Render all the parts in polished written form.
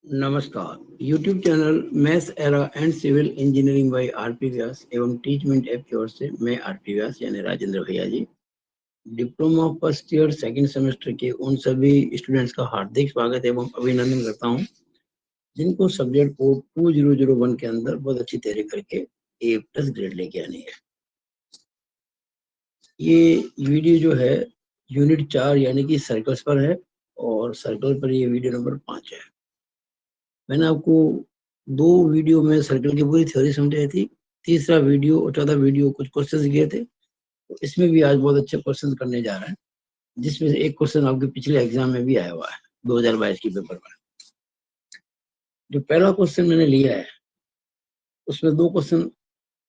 नमस्कार। YouTube channel maths era and civil engineering by RP Vyas एवं Teachmint app की ओर से मैं आरपी व्यास यानी राजेंद्र भैया G diploma first year second semester के उन सभी स्टूडेंट्स का हार्दिक स्वागत एवं अभिनंदन करता हूं जिनको सब्जेक्ट कोड 2001 के अंदर बहुत अच्छी तैयारी करके A+ ग्रेड लेके आनी है। ये वीडियो जो है यूनिट 4 यानी कि सर्कल्स पर है और सर्कल पर ये वीडियो नंबर 5 है। मैंने आपको 2 वीडियो में सर्कल की पूरी थ्योरी समझाई थी। तीसरा वीडियो और चौथा वीडियो कुछ क्वेश्चंस किए थे, तो इसमें भी आज बहुत अच्छे क्वेश्चंस करने जा रहे हैं, जिसमें से एक क्वेश्चन आपके पिछले एग्जाम में भी आया हुआ है 2022 की पेपर में। जो पहला क्वेश्चन मैंने लिया है उसमें 2 क्वेश्चन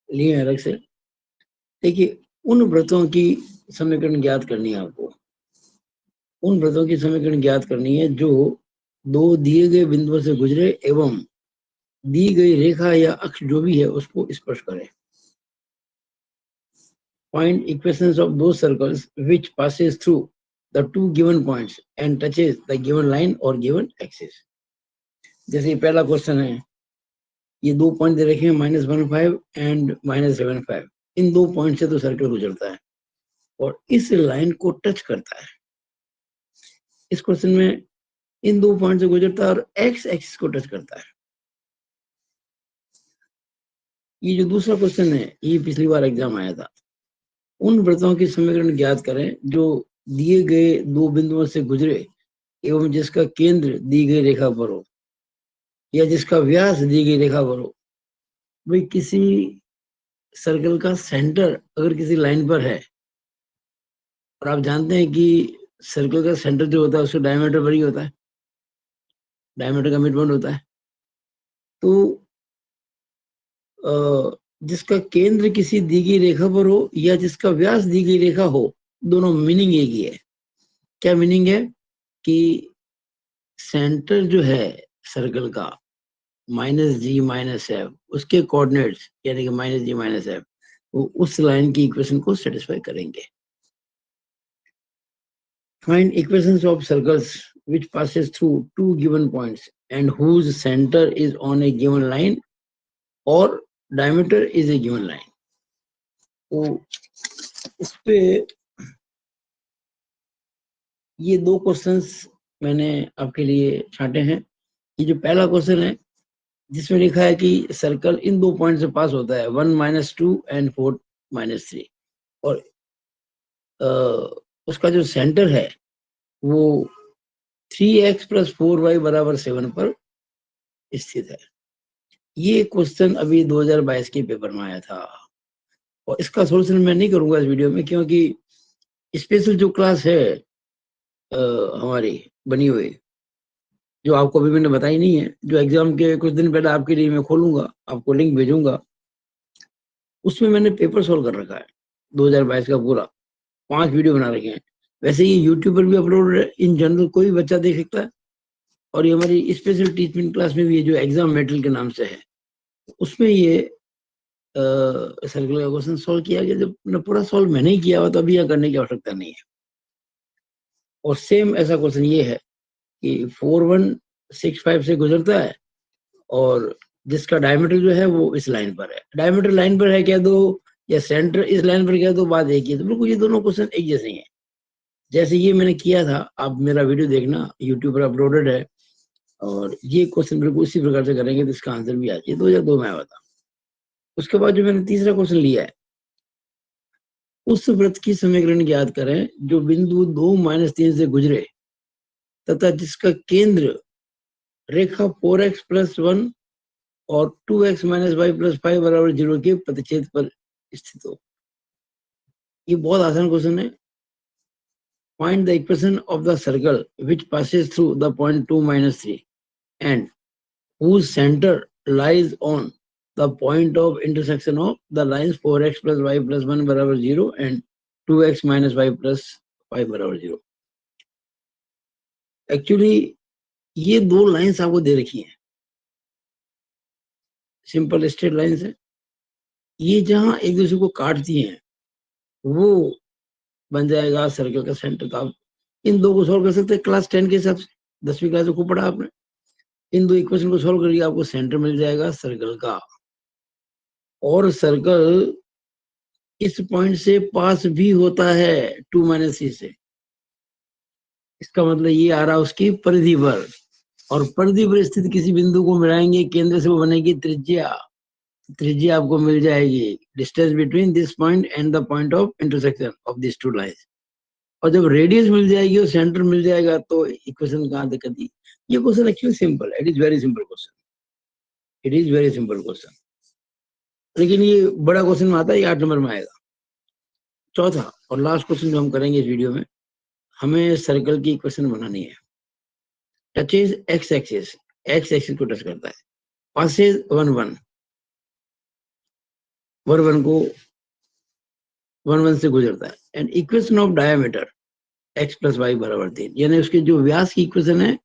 लिए हैं अलग से। देखिए, उन व्रतों की समीकरण ज्ञात करनी है आपको। उन व्रतों की समीकरण ज्ञात करनी है जो 2 दिए गए बिंदुओं से गुजरे एवं दी गई रेखा या अक्ष जो भी है उसको स्पर्श करे। Find equations of those circles which passes through the 2 given points and touches the given line or given axis. जैसे पहला क्वेश्चन है, ये 2 पॉइंट दे रखे हैं -15 एंड -75। इन 2 पॉइंट से तो सर्कल गुजरता है और इस लाइन को टच करता है। इस क्वेश्चन में इन 2 पॉइंट से गुजरता है और एक्स एक्सिस को टच करता है। ये जो दूसरा क्वेश्चन है ये पिछली बार एग्जाम आया था। उन वृत्तों की समीकरण ज्ञात करें जो दिए गए 2 बिंदुओं से गुजरे एवं जिसका केंद्र दी गई रेखा पर हो या जिसका व्यास दी गई रेखा पर हो। भाई, किसी सर्कल का सेंटर अगर किसी लाइन पर है और आप जानते हैं कि सर्कल का सेंटर जो होता है उसका डायमीटर बड़ी होता है, डायमीटर का मिड पॉइंट होता है, तो जिसका केंद्र किसी दी गई रेखा पर हो या जिसका व्यास दी गई रेखा हो, दोनों मीनिंग एक ही है। क्या मीनिंग है कि सेंटर जो है सर्कल का -g-f, उसके कोऑर्डिनेट्स यानी कि -g-f वो उस लाइन की इक्वेशन को सेटिस्फाई करेंगे। Find equations of circles which passes through 2 given points and whose center is on a given line or diameter is a given line. तो इस पे ये 2 क्वेश्चंस मैंने आपके लिए छांटे हैं। ये जो पहला क्वेश्चन है जिसमें लिखा है कि सर्कल इन 2 पॉइंट से पास होता है 1 - 2 एंड 4 - 3 और उसका जो सेंटर है वो 3x + 4y = 7 पर स्थित है। ये क्वेश्चन अभी 2022 के पेपर में आया था और इसका सोल्यूशन मैं नहीं करूंगा इस वीडियो में, क्योंकि स्पेशल जो क्लास है हमारी बनी हुई, जो आपको अभी मैंने बताई नहीं है, जो एग्जाम के कुछ दिन पहले आपके लिए मैं खोलूंगा, आपको लिंक भेजूंगा, उसमें मैंने पेपर सोल्व कर रखा है 2022 का पूरा। 5 वीडियो बना रखे हैं। वैसे ये यूट्यूब पर भी अपलोड है, इन जनरल कोई बच्चा देख सकता है। और ये हमारी स्पेशल टीचमेंट क्लास में भी है जो एग्जाम मेटेरियल के नाम से है, उसमें ये सर्कल का क्वेश्चन सॉल्व किया गया। जब पूरा सॉल्व मैंने ही किया हुआ तो अभी यहाँ करने की आवश्यकता नहीं है। और सेम ऐसा क्वेश्चन ये है कि 4165 से गुजरता है और जिसका डायमीटर जो है वो इस लाइन पर है। डायमीटर लाइन पर है कह दो या सेंटर इस लाइन पर कह दो, बात एक ही है। तो बिल्कुल ये दोनों क्वेश्चन एक जैसे ही हैं। जैसे ये मैंने किया था, आप मेरा वीडियो देखना, यूट्यूब पर अपलोडेड है, और ये क्वेश्चन बिल्कुल इसी प्रकार से करेंगे तो इसका आंसर भी आ जाए। 2002 में आया था। उसके बाद जो मैंने तीसरा क्वेश्चन लिया है, उस वृत्त की समीकरण ज्ञात करें जो बिंदु 2 - 3 से गुजरे तथा जिसका केंद्र रेखा 4x + 1 और 2x - y + 5 = 0 के प्रतिच्छेद पर स्थित हो। ये बहुत आसान क्वेश्चन है। Find the equation of the circle which passes through the point 2 - 3 and whose center lies on the point of intersection of the lines 4x + y + 1 = 0 and 2x - y + 5 = 0। Actually ये 2 लाइंस आपको दे रखी हैं, simple straight lines है। ये जहां एक दूसरे को काटती हैं वो बन जाएगा सर्कल का सेंटर। तो आप इन 2 को सॉल्व कर सकते हैं क्लास 10 के हिसाब से, 10वीं क्लास में खूब पढ़ा आपने। इन दो इक्वेशन को सॉल्व करिए, आपको सेंटर मिल जाएगा सर्कल का, और सर्कल इस पॉइंट से पास भी होता है 2 - c से। इसका मतलब ये आ रहा उसकी परिधि पर, और परिधि पर स्थित किसी बिंदु को मिलाएंगे केंद्र से, वो बनेगी त्रिज्या। त्रिज्या आपको मिल जाएगी, distance between this point and the point of intersection of this two lines. और जब रेडियस मिल जाएगी और सेंटर मिल जाएगा तो इक्वेशन कहाँ दिक्कत थी। ये क्वेश्चन एक्चुअली सिंपल है, it is very simple question, it is very simple question. लेकिन ये बड़ा क्वेश्चन में आता है, ये 8 नंबर में आएगा। चौथा और लास्ट क्वेश्चन जो हम करेंगे इस वीडियो में, हमें सर्कल की इक्वेशन बनानी है। Touches x axis, x axis को टच करता है, पासेज 1 1, 1 1 को 1 1 से गुजरता है, and equation of diameter x plus y बराबर 3, यानी उसके जो व्यास की इक्वेशन है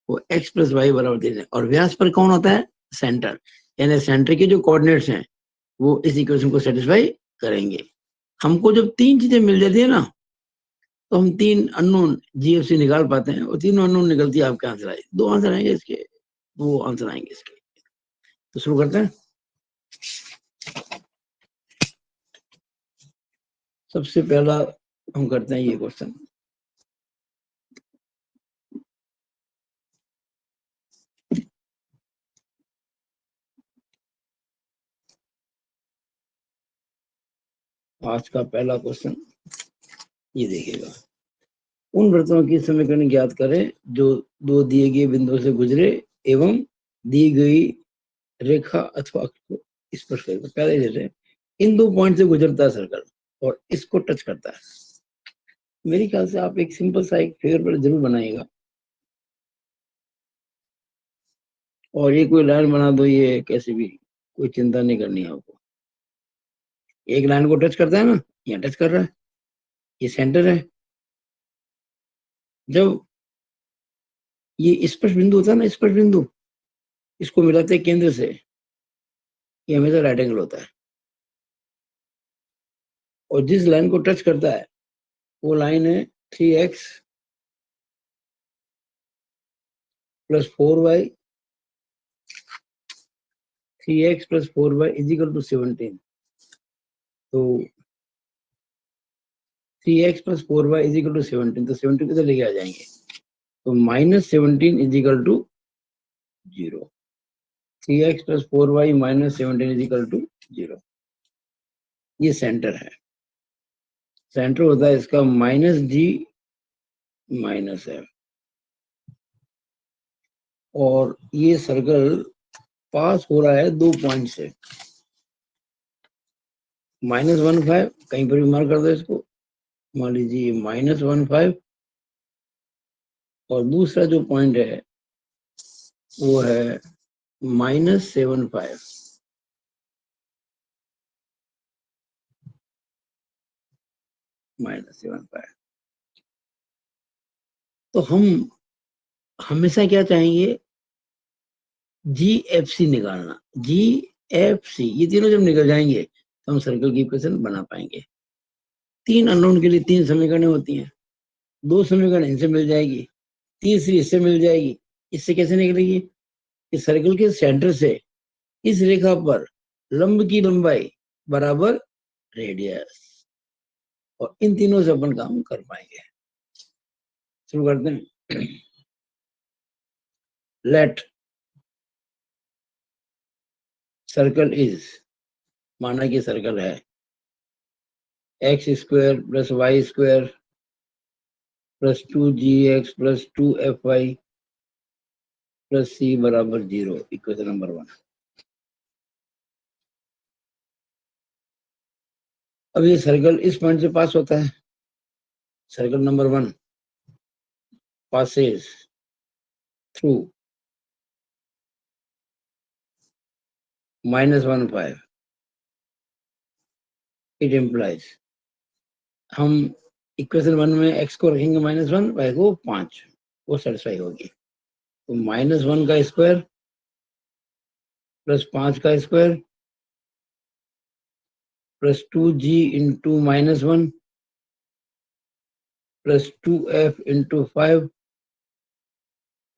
वो x प्लस वाई बराबर 3 है, और व्यास पर कौन होता है, सेंटर, यानी सेंटर के जो कोऑर्डिनेट्स हैं वो इस इक्वेशन को सेटिस्फाई करेंगे। हमको जब 3 चीजें मिल जाती है ना, तो हम 3 अननोन जीएफसी निकाल पाते हैं, और 3 अननोन निकलती है, आपके आंसर आए 2 आंसर आएंगे इसके, 2 आंसर आएंगे इसके। तो शुरू करते हैं। सबसे पहला हम करते हैं ये क्वेश्चन। आज का पहला क्वेश्चन ये देखिएगा, उन वृत्तों की समीकरण ज्ञात करें जो दो दिए गए बिंदुओं से गुजरे एवं दी गई रेखा अथवा अक्ष को स्पर्श करेगा। पहले जैसे इन 2 पॉइंट से गुजरता है सर्कल और इसको टच करता है। मेरे ख्याल से आप एक सिंपल सा एक फिगर पर जरूर बनाइएगा, और ये कोई लाइन बना दो, ये कैसे भी, कोई चिंता नहीं करनी है आपको। एक लाइन को टच करता है ना, यहाँ टच कर रहा है, ये सेंटर है। जब ये स्पर्श बिंदु होता है ना, स्पर्श बिंदु, इसको मिलाते हैं केंद्र से, ये हमेशा राइट एंगल होता है, और जिस लाइन को टच करता है वो लाइन है 3x plus 4y, 3x plus 4y is equal to 17। तो 3x plus 4y is equal to 17, तो 17 किधर लेके आ जाएंगे, तो -17 is equal to 0। 3x plus 4y -17 is equal to 0। ये सेंटर है, सेंटर होता है इसका -g -f, और ये सर्कल पास हो रहा है 2 पॉइंट से, -15, कहीं पर भी मार्क कर दो इसको, मान लीजिए -15, और दूसरा जो पॉइंट है वो है -75, -75। तो हम हमेशा क्या चाहेंगे, GFC निकालना, GFC, ये तीनों जब निकल जाएंगे तो हम सर्कल की इक्वेशन बना पाएंगे। 3 अननोन के लिए 3 समीकरणें होती हैं, 2 समीकरण इनसे मिल जाएगी, तीसरी इससे मिल जाएगी। इससे कैसे निकलेगी, कि सर्कल के सेंटर से इस रेखा पर लंब की लंबाई बराबर रेडियस, और इन तीनों से अपन काम कर पाएंगे। शुरू करते हैं। लेट सर्कल इज, माना कि सर्कल है x² plus y² plus 2gx plus 2fy plus c बराबर 0, इक्वेशन नंबर 1। अब ये सर्कल इस पॉइंट से पास होता है, circle number 1 passes through -15, it implies, हम इक्वेशन 1 में x को रखेंगे -1, y को 5, वो सेटिस्फाई होगी। तो -1 का स्क्वायर प्लस 5 का square plus 2g into -1 plus 2f into 5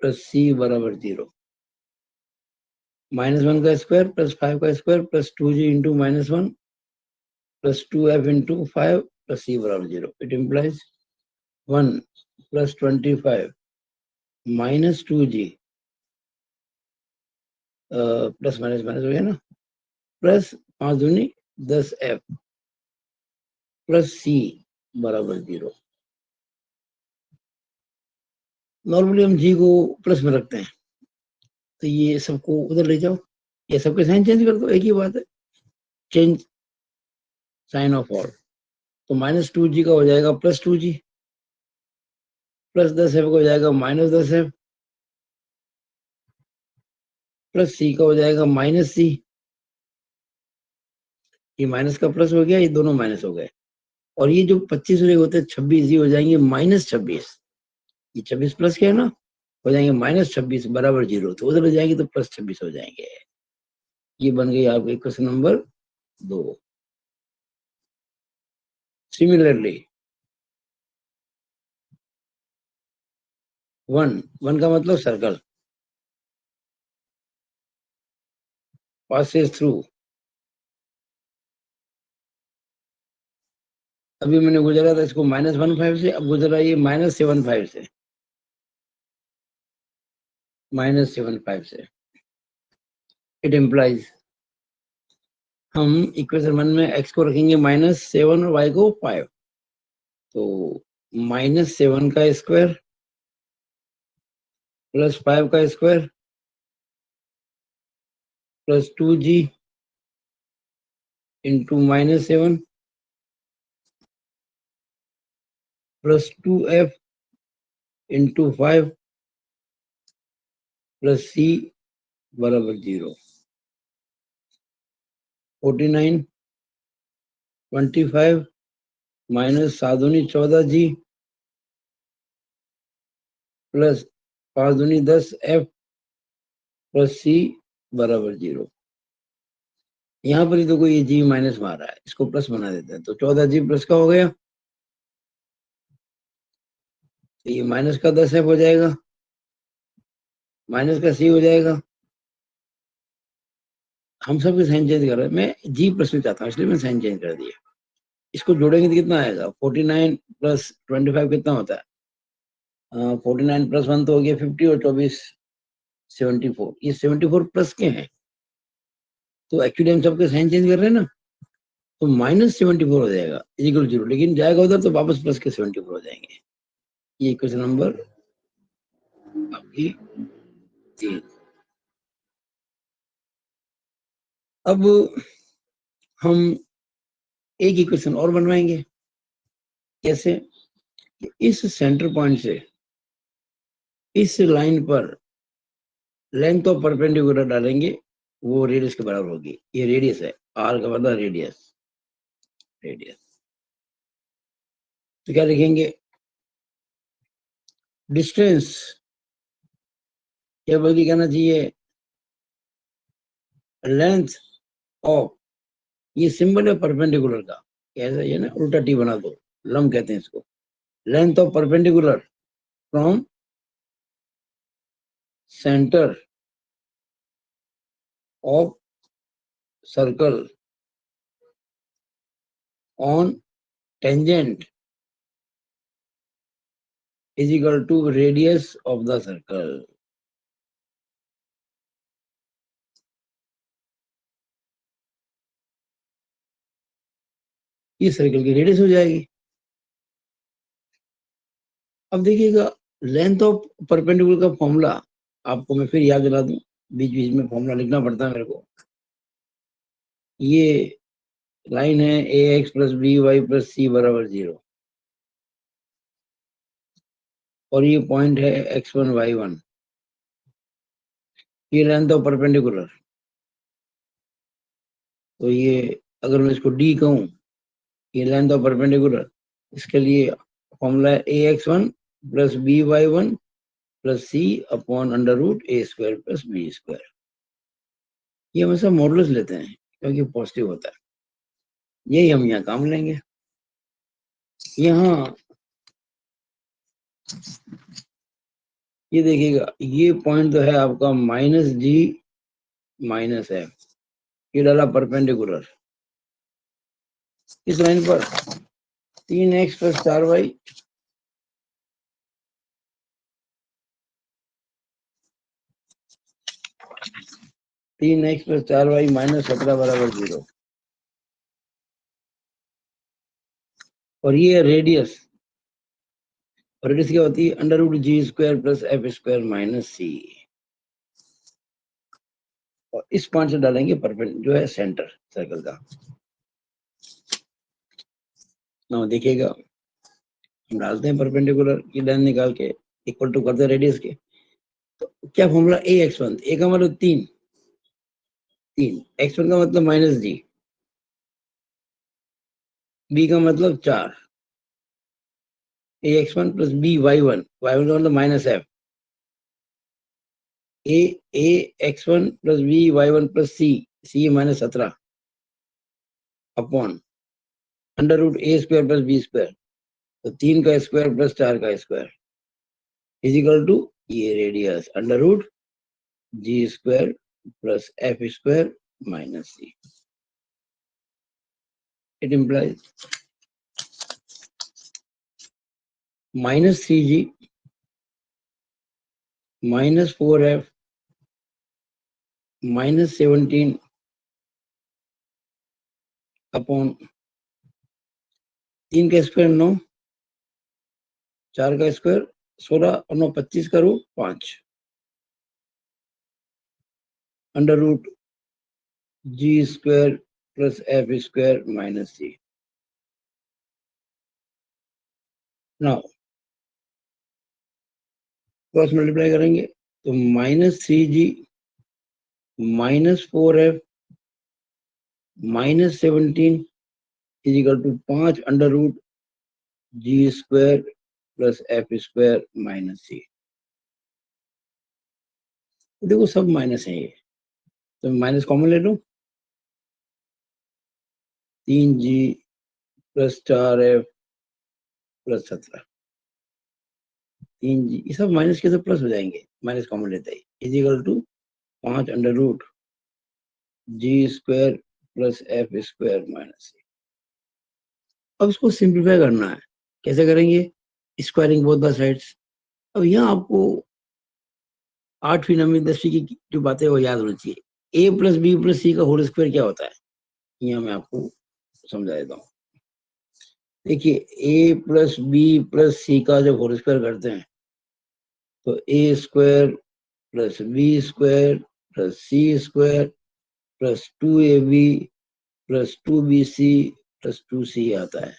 plus c बराबर 0। -1 का स्क्वायर प्लस 5 का square plus 2g into -1 plus 2f into 5 plus c बराबर 0. It implies 1 plus 25 minus 2g plus minus minus हो गया ना, प्लस 5 दूनी 10f plus c बराबर 0. Normally हम g को प्लस में रखते हैं, तो ये सबको उधर ले जाओ, ये सबके साइन चेंज कर दो, एक ही बात है, चेंज साइन ऑफ ऑल. तो -2g का हो जाएगा +2g प्लस 10f का हो जाएगा -10f प्लस c का हो जाएगा -c. ये माइनस का प्लस हो गया, ये दोनों माइनस हो गए, और ये जो 25 होते हैं 26 ये हो जाएंगे -26. ये 26 प्लस क्या है ना, हो जाएंगे -26 बराबर 0. तो उधर हो जाएंगे तो +26 हो जाएंगे. ये बन गई आपकी क्वेश्चन नंबर 2. सिमिलरली 1 का मतलब सर्कल, passes थ्रू. अभी मैंने गुजरा था इसको -15 से, अब गुजरा ये -75 से, -75 से. इट इम्प्लाइज हम इक्वेशन 1 में x को रखेंगे -7 और y को 5. तो -7 का स्क्वायर प्लस 5 का square plus 2g into -7 plus 2f into 5 plus c बराबर 0. 49 25 माइनस 7 दूनी 14g प्लस 5 दूनी 10f प्लस c बराबर 0. यहाँ पर ही तो कोई g माइनस में आ रहा है, इसको प्लस बना देते हैं, तो 14g प्लस का हो गया, तो ये माइनस का 10f हो जाएगा, माइनस का c हो जाएगा. हम सब के साइन चेंज कर रहे हैं, मैं जी प्लस में चाहता हूँ इसलिए मैं साइन चेंज कर दिया. इसको जोड़ेंगे तो कितना आएगा, 49 प्लस 25 कितना होता है, 49 प्लस 1 तो हो गया 50 और 24 74. ये 74 प्लस के हैं, तो एक्चुअली हम सबके साइन चेंज कर रहे हैं ना, तो -74 हो जाएगा इक्वल 0, लेकिन जाएगा उधर तो वापस प्लस के 74 हो जाएंगे. ये क्वेश्चन नंबर आपकी 3. अब हम एक इक्वेशन और बनवाएंगे. कैसे, इस सेंटर पॉइंट से इस लाइन पर लेंथ ऑफ परपेंडिकुलर डालेंगे, वो रेडियस के बराबर होगी. ये रेडियस है, आर का मतलब रेडियस. तो क्या लिखेंगे, डिस्टेंस, क्या बल्कि कहना चाहिए लेंथ ऑफ, ये सिंबल है परपेंडिकुलर का, कैसा ये ना उल्टा टी बना दो, लम कहते हैं इसको. Length of perpendicular from centre of circle on tangent is equal to radius of the circle. ये सर्कल की रेडियस हो जाएगी. अब देखिएगा लेंथ ऑफ परपेंडिकुलर का फॉर्मूला आपको मैं फिर याद दिला दूं, बीच बीच में फॉर्मूला लिखना पड़ता है मेरे को. ये लाइन है ax plus b y plus c बराबर 0, और ये पॉइंट है x1 y1. ये लेंथ ऑफ परपेंडिकुलर, तो ये अगर मैं इसको d कहूं, ये लेंथ ऑफ परपेंडिकुलर, इसके लिए फॉर्मूला है ax1 plus b y1 plus c upon under root a square plus b square. ये हमेशा मॉडुलस लेते हैं क्योंकि पॉजिटिव होता है. यही हम यहाँ काम लेंगे. यहाँ ये देखिएगा, ये पॉइंट तो है आपका -g माइनस है, ये डाला परपेंडिकुलर इस लाइन पर 3x plus 4y 3x plus 4y minus 17 बराबर 0। और ये रेडियस, रेडियस क्या होती है? Under root g square plus f square minus c. और इस पॉइंट से डालेंगे परपेंडिकुलर जो है सेंटर सर्कल का। ना देखिएगा, हम डालते हैं परपेंडिकुलर की लाइन निकाल के इक्वल टू करते हैं रेडियस के। तो क्या फॉर्मूला ए एक्स वन, ए का मतलब 3, x1 का मतलब माइनस जी, b का मतलब 4, a x one plus b y1, y1 का मतलब minus f, a x one plus b y1 plus c minus 17 upon under root a square plus b square, तो 3 का स्क्वायर प्लस 4 का square equal to ये radius under root g square plus f square minus c. It implies minus 3g minus 4f minus 17 upon 3 का square 9, 4 का square 16 और 9 25 का root 5 under root g square plus f square minus c. Now cross multiply करेंगे तो minus 3g minus 4f minus 17 equal to 5 under root g square plus f square minus c. देखो सब minus है ये, तो minus common ले लो, 3g plus 4f plus 17, 3g ये सब माइनस के सब प्लस हो जाएंगे, माइनस कॉमन लेते ही equal to 5 under root g square plus f square minus c. अब इसको सिंप्लीफाई करना है, कैसे करेंगे? Squaring both the sides. अब यहाँ आपको 8वीं 9वीं 10वीं की जो बातें वो याद होनी चाहिए। a plus b plus c का होल स्क्वायर क्या होता है, यहाँ मैं आपको समझा देता हूँ। देखिए a plus b plus c का जब होल स्क्वायर करते हैं तो a square plus b square plus c square plus 2ab plus 2bc plus 2c आता है।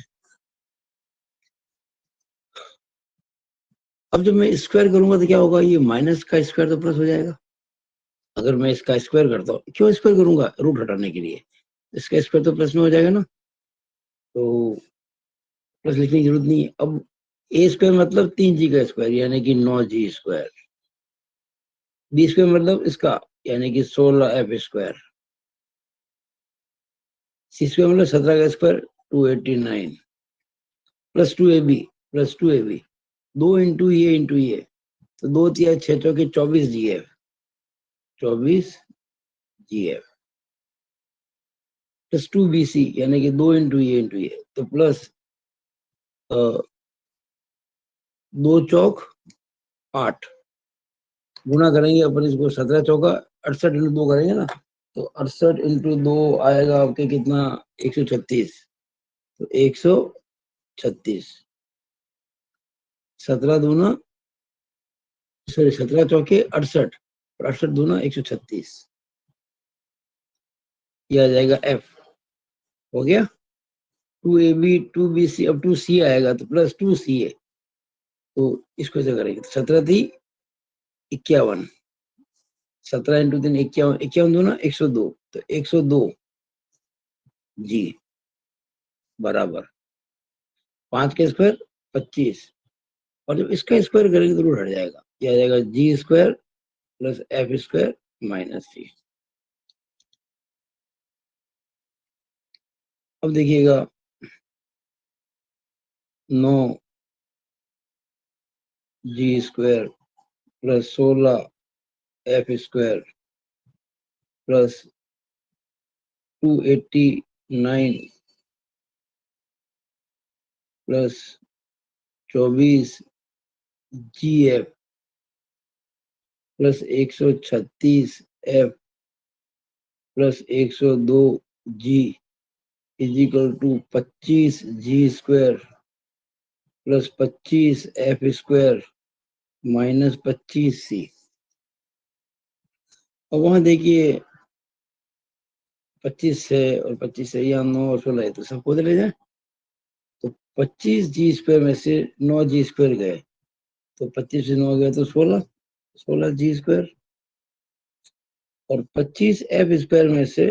अब जब मैं स्क्वायर करूंगा तो क्या होगा, ये माइनस का स्क्वायर तो प्लस हो जाएगा। अगर मैं इसका स्क्वायर करता हूँ, क्यों स्क्वायर करूंगा? रूट हटाने के लिए। इसका स्क्वायर तो प्लस में हो जाएगा ना, तो प्लस लिखने की जरूरत नहीं है। अब ए स्क्वायर मतलब 3g का स्क्वायर यानी कि 9g स्क्वायर, बी स्क्वायर मतलब इसका यानी कि 16f स्क्वायर, सी स्क्वायर मतलब 17 का square 289 plus two a b 2 तो 2 3 6 चौके 24 जी एफ प्लस 2bc यानी कि 2 तो प्लस 2 चौक 8 गुना करेंगे अपन इसको, 17 चौका 68 इंटू 2 करेंगे ना, तो 68 इंटू 2 आएगा आपके कितना, 136। तो 136 17 दूना सॉरी 17 चौके 68 और 68 दूना 136, ये आ जाएगा एफ। हो गया 2ab 2bc, अब 2c आएगा तो प्लस 2ca, तो इसको ऐसे करेंगे तो 17 थी 51, 17 इंटू 3 51, 51 दूना 102, तो 102 जी बराबर 5 के स्क्वायर 25, और जब इसका स्क्वायर करेंगे तो रूट हट जाएगा, ये आ जाएगा g square plus f square minus c. अब देखिएगा 9 g square plus 16 f square plus 289 plus 24 GF plus 136 F plus 102 G is equal to 25 G square plus 25 F square minus 25 C। और वहां देखिए 25 है और 25 है, यहाँ 9 और 16 है, तो सबको ले जाए तो 25 G स्क्वायर में से 9 G स्क्वायर गए तो 25 से 9 गए तो 16 G स्क्वायर और 25 F स्क्वायर में से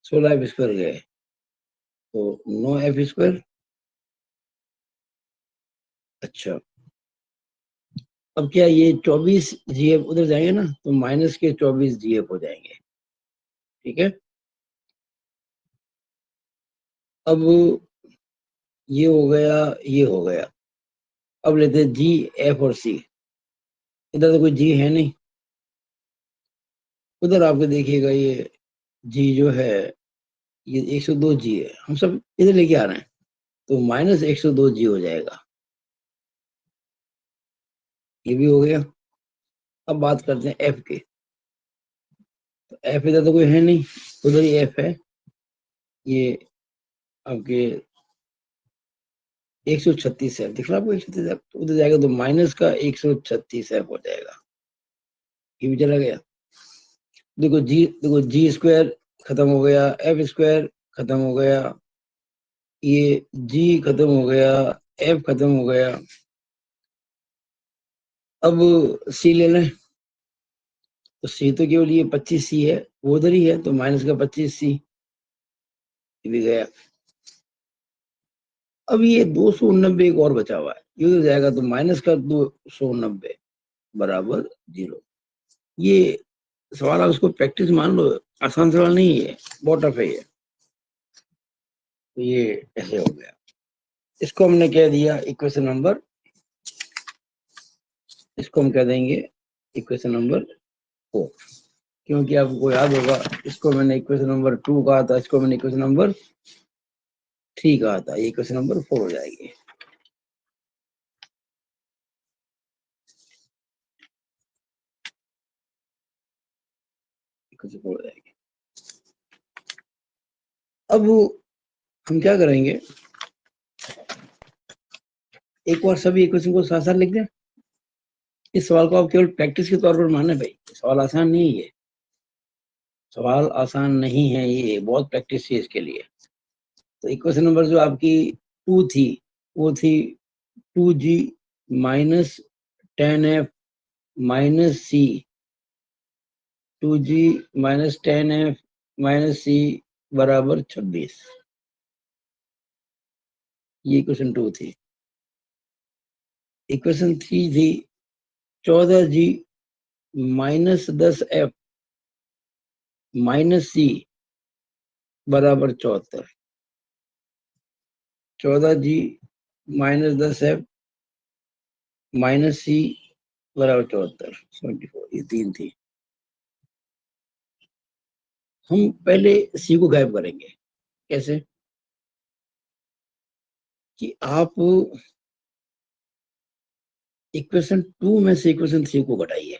16 F स्क्वायर गए तो 9 F स्क्वायर। अच्छा, अब क्या ये 24 GF उधर जाएंगे ना तो माइनस के 24 GF हो जाएंगे, ठीक है। अब ये हो गया, ये हो गया। अब लेते हैं G, F और C। इधर तो कोई G है नहीं, उधर आपको देखिएगा ये G जो है ये 102 G है, हम सब इधर लेके आ रहे हैं तो माइनस 102 G हो जाएगा, ये भी हो गया। अब बात करते हैं F के, तो F इधर तो कोई है नहीं, उधर ही F है, ये आपके 136 F दिख रहा है आपको, 136 F तो उधर जाएगा तो माइनस का 136 F हो जाएगा, ये भी चला गया। देखो G स्क्वायर खत्म हो गया, F स्क्वायर खत्म हो गया, ये G खत्म हो गया, F खत्म हो गया। अब C ले लें तो C तो केवल ये 25C है, वो उधर ही है तो माइनस का 25C, ये भी गया। अब ये 289 एक और बचा हुआ है, ये उधर जाएगा तो माइनस का 290 बराबर 0। ये सवाल आप इसको प्रैक्टिस मान लो, आसान सवाल नहीं है, बहुत टफ है ये। तो ये ऐसे हो गया, इसको हमने कह दिया इक्वेशन नंबर, इसको हम कह देंगे इक्वेशन नंबर 4, क्योंकि आपको याद होगा इसको मैंने इक्वेशन नंबर 2 कहा था, इसको मैंने इक्वेशन नंबर 3 कहा था, ये इक्वेशन नंबर 4 हो जाएगी। इक्वेशन 4 हो जाएगी। अब हम क्या करेंगे, एक बार सभी इक्वेशन को साथ साथ लिख दें। इस सवाल को आप केवल प्रैक्टिस के तौर पर माने भाई, सवाल आसान नहीं है, सवाल आसान नहीं है, ये बहुत प्रैक्टिस चाहिए इसके लिए। तो इक्वेशन नंबर जो आपकी 2 थी वो थी 2G minus 10F minus C, 2G minus 10F minus C बराबर 26, ये इक्वेशन 2 थी। इक्वेशन 3 थी 14G minus 10F minus C बराबर 74, 14G minus 10F minus C बराबर 74, 74, ये 3 थी। हम पहले C को गायब करेंगे, कैसे कि आप इक्वेशन 2 में से इक्वेशन 3 को घटाइए,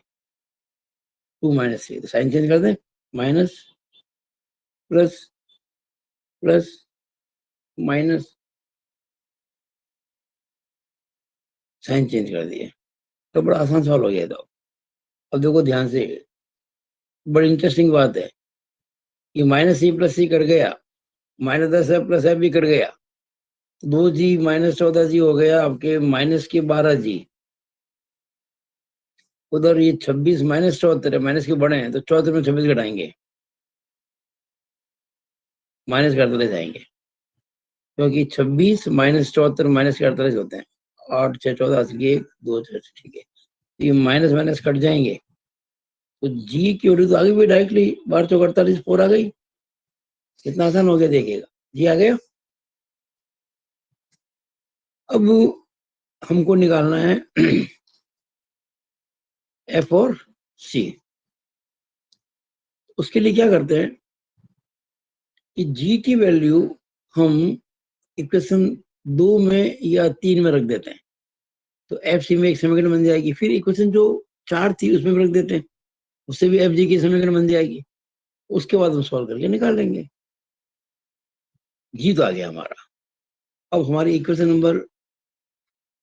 2 माइनस 3 तो साइन चेंज कर दें, minus plus plus minus, sign change कर दिए, तो बड़ा आसान सवाल हो गया। तो अब देखो ध्यान से, बड़ी इंटरेस्टिंग बात है, ये माइनस C प्लस C कर गया, माइनस 10F प्लस F भी कर गया, 2G माइनस 14G हो गया आपके माइनस के 12G। उधर ये 26 माइनस 74 है, माइनस के बड़े हैं तो 74 में 26 घटाएंगे, माइनस के 48 जाएंगे, क्योंकि 26 माइनस 74 माइनस के 48 होते हैं, 8 6 14 1 2 6, ठीक है, ये माइनस माइनस कट जाएंगे तो G की वैल्यू तो आ गई डायरेक्टली, 12 चौक 48 4 आ गई, कितना आसान हो गया देखिएगा, G आ गया। अब हमको निकालना है F और C, उसके लिए क्या करते हैं कि जी की वैल्यू हम इक्वेशन 2 में या 3 में रख देते हैं, तो एफ सी में एक समीकरण बन जाएगी। फिर इक्वेशन जो 4 थी उसमें भी रख देते हैं, उससे भी एफ जी की समीकरण बन जाएगी। उसके बाद हम सॉल्व करके निकाल लेंगे। जी तो आ गया हमारा। अब हमारी इक्वेशन नंबर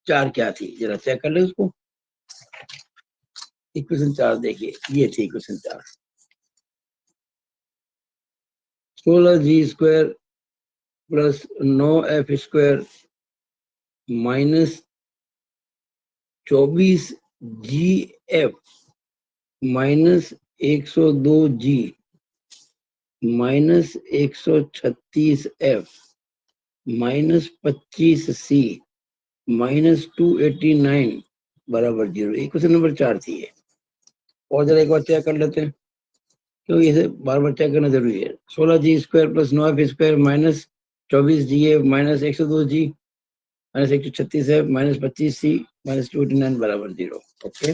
4 क्या थी, जरा चेक कर ले उसको। इक्वेशन 4 देखिए, ये थी equation 4। 16g² plus 9f² minus 24gf minus 102g minus 136f minus 25c minus 289 बराबर 0। इक्वेशन नंबर 4 थी ये। और जरा एक बार चेक कर लेते हैं, क्योंकि इसे बार बार चेक करना जरूरी है। 16g² plus 9f² minus 24gf minus 102g minus 136f minus 25c minus 289 बराबर 0। ओके,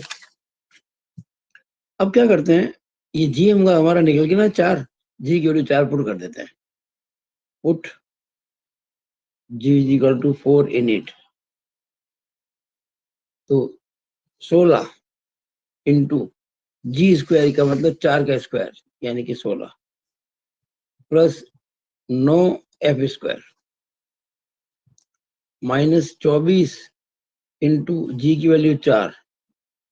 अब क्या करते हैं, ये जी हमारा निकल गया ना 4, जी की वैल्यू 4 पुट कर देते हैं। Put g is equal to 4 in it, तो 16 इंटू जी स्क्वायर का मतलब 4 का स्क्वायर यानी कि 16 plus 9f² minus 24 into g की value 4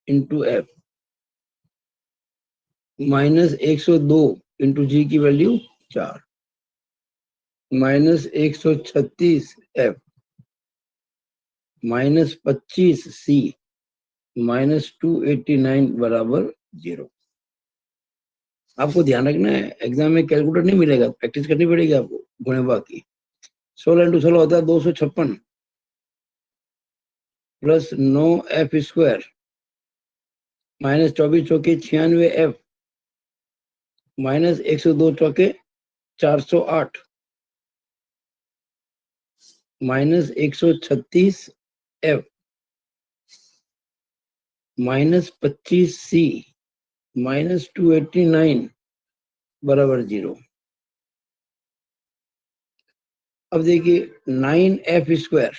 into f minus 102 into g की value 4 minus 136 f minus 25 c minus 289 बराबर 0। आपको ध्यान रखना है, एग्जाम में कैलकुलेटर नहीं मिलेगा, प्रैक्टिस करनी पड़ेगी आपको गुणे भाग की। 16 इंटू 16 होता है 256 प्लस 9f² माइनस 24 चौके 96f माइनस 102 चौके 408 minus 136f minus 25c minus 289 बराबर 0। अब देखिए 9f²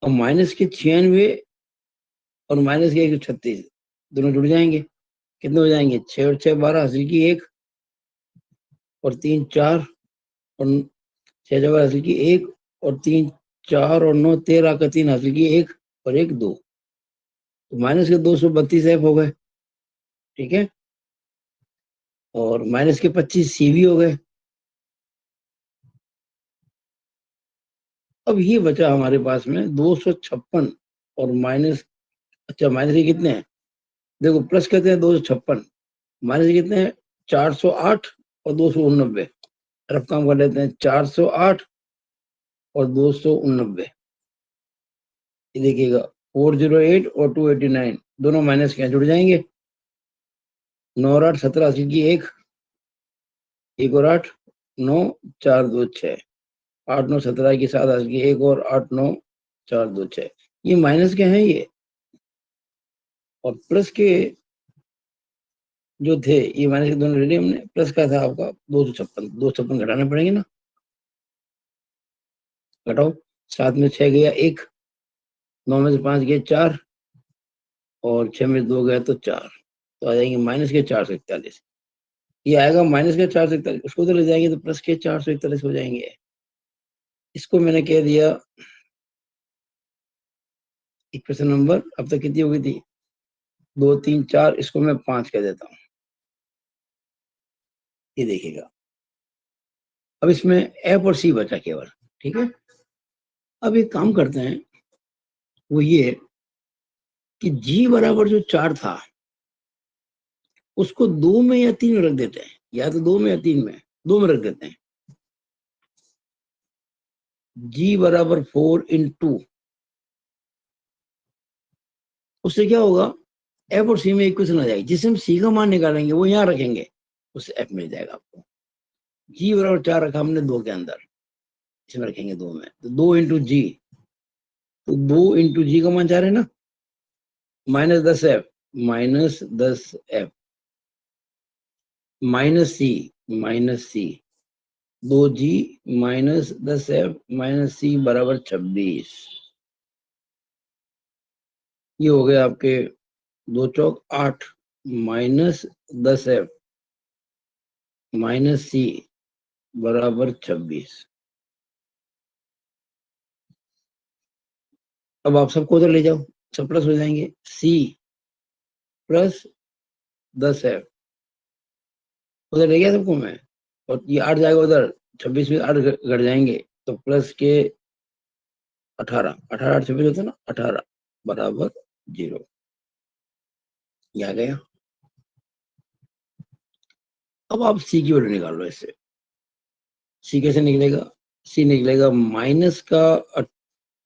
और माइनस के 96 और माइनस के 136 दोनों जुड़ जाएंगे। कितने हो जाएंगे, 6 और 6 12 हासिल की 1 और 3 4 और 6 जगह हासिल की 1 और 3 4 और 9 13 का 3 हासिल की 1 और 1 2, तो माइनस के 232f हो गए। ठीक है, और माइनस के 25c भी हो गए। अब ये बचा हमारे पास में 256 और माइनस, अच्छा माइनस के कितने हैं, देखो प्लस कहते हैं 256, माइनस के कितने हैं 408 और 289। रफ काम कर लेते हैं, 408 और 289, ये देखिएगा 408 और 289 दोनों माइनस के जुड़ जाएंगे। 9 और 8 17 अस्सी की 1 और 8 9 4 2 6 8 9 17 की 7 अस्सी की 1 और 8 9 4 2 6, ये माइनस के हैं ये। और प्लस के जो थे ये माइनस के दोनों ले लिए हमने। प्लस का था आपका 256 घटाने पड़ेंगे ना, घटाओ। 7 में 6 गया 1, 9 में से 5 गया 4 और 6 में 2 गया तो 4, तो आ जाएंगे माइनस के 441। ये आएगा माइनस के 441, उसको तो ले जाएंगे तो प्लस के 441 हो जाएंगे। इसको मैंने कह दिया इक्वेशन नंबर, अब तक कितनी हो गई थी 2 3 4, इसको मैं 5 कह देता हूँ। ये देखिएगा, अब इसमें एफ और सी बचा केवल। ठीक है, अब एक काम करते हैं, वो ये कि जी बराबर जो 4 था उसको 2 में या 3 में रख देते हैं, या तो 2 में या 3 में, 2 में रख देते हैं। जी बराबर 4 इन 2, उससे क्या होगा, एफ और सी में इक्वेशन आ जाएगी, जिससे हम सी का मान निकालेंगे वो यहाँ रखेंगे, उससे एफ मिल जाएगा आपको। जी बराबर 4 रखा हमने 2 के अंदर, इसमें रखेंगे 2 में, तो 2 इंटू जी, तो 2 इंटू जी का मान 4 है ना, minus 10f minus 10f minus c 2G minus 10F minus C बराबर 26। ये हो गया आपके 2 चौक 8 माइनस 10F माइनस C बराबर 26। अब आप सबको उधर ले जाओ, सब प्लस हो जाएंगे। C प्लस 10F उधर ले गया सबको मैं, और ये 8 जाएगा उधर, 26 में 8 घट जाएंगे, तो प्लस के 18, 18 8 26 होता है ना, 18 बराबर 0। ये आ गया। अब आप C की वैल्यू निकाल लो इससे। C कैसे निकलेगा? C निकलेगा माइनस का